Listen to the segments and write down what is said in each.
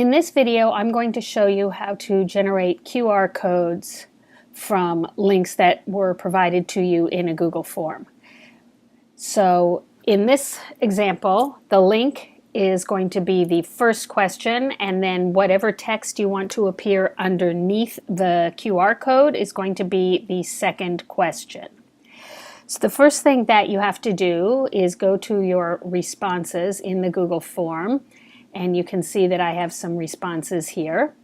In this video, I'm going to show you how to generate QR codes from links that were provided to you in a Google form. So in this example, the link is going to be the first question, and then whatever text you want to appear underneath the QR code is going to be the second question. So the first thing that you have to do is go to your responses in the Google form, and you can see that I have some responses here.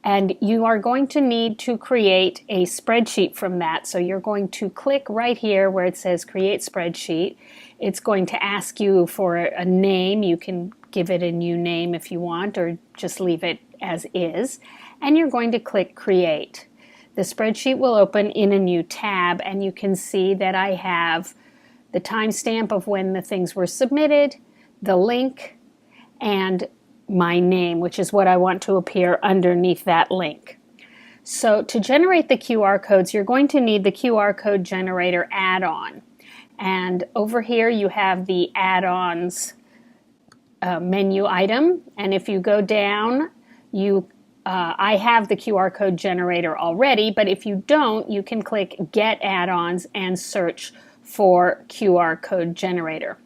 And you are going to need to create a spreadsheet from that. So you're going to click right here where it says Create Spreadsheet. It's going to ask you for a name. You can give it a new name if you want, or just leave it as is. And you're going to click Create. The spreadsheet will open in a new tab, and you can see that I have the timestamp of when the things were submitted, the link, and my name, which is what I want to appear underneath that link. So to generate the QR codes, you're going to need the QR code generator add-on. And over here you have the add-ons menu item, and if you go down, I have the QR code generator already, but if you don't, you can click Get Add-ons and search for QR code generator.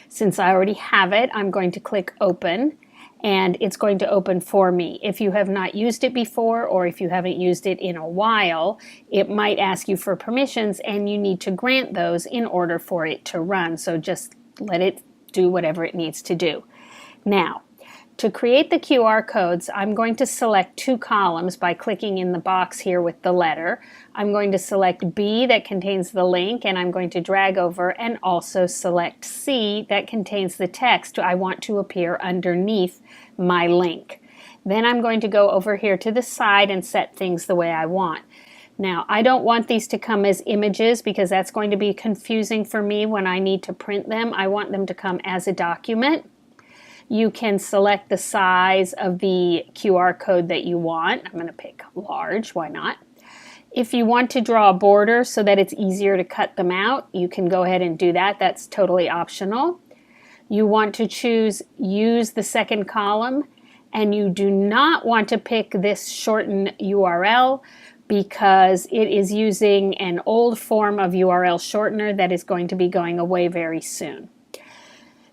Since I already have it, I'm going to click Open, and it's going to open for me. If you have not used it before, or if you haven't used it in a while, it might ask you for permissions, and you need to grant those in order for it to run. So just let it do whatever it needs to do. Now, to create the QR codes, I'm going to select two columns by clicking in the box here with the letter. I'm going to select B, that contains the link, and I'm going to drag over and also select C, that contains the text I want to appear underneath my link. Then I'm going to go over here to the side and set things the way I want. Now, I don't want these to come as images because that's going to be confusing for me when I need to print them. I want them to come as a document. You can select the size of the QR code that you want. I'm going to pick large, why not? If you want to draw a border so that it's easier to cut them out, you can go ahead and do that. That's totally optional. You want to choose Use the second column, and you do not want to pick this shorten URL because it is using an old form of URL shortener that is going to be going away very soon.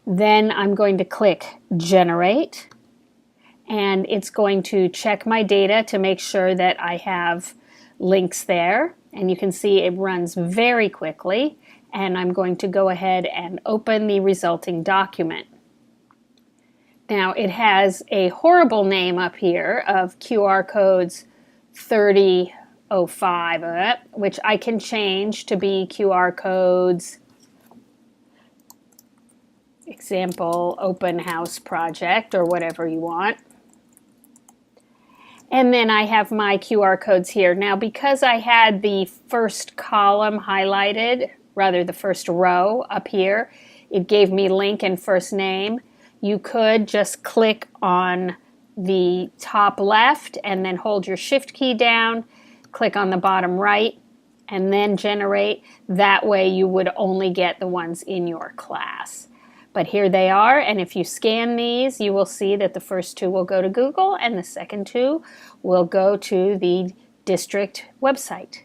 Then I'm going to click Generate, and it's going to check my data to make sure that I have links there, and you can see it runs very quickly, and I'm going to go ahead and open the resulting document. Now it has a horrible name up here of QR codes 3005, which I can change to be QR codes example open house project, or whatever you want. And then I have my QR codes here. Now, because I had the first column highlighted, rather the first row up here, it gave me link and first name. You could just click on the top left and then hold your shift key down, click on the bottom right, and then generate. That way you would only get the ones in your class. But here they are, and if you scan these, you will see that the first two will go to Google and the second two will go to the district website.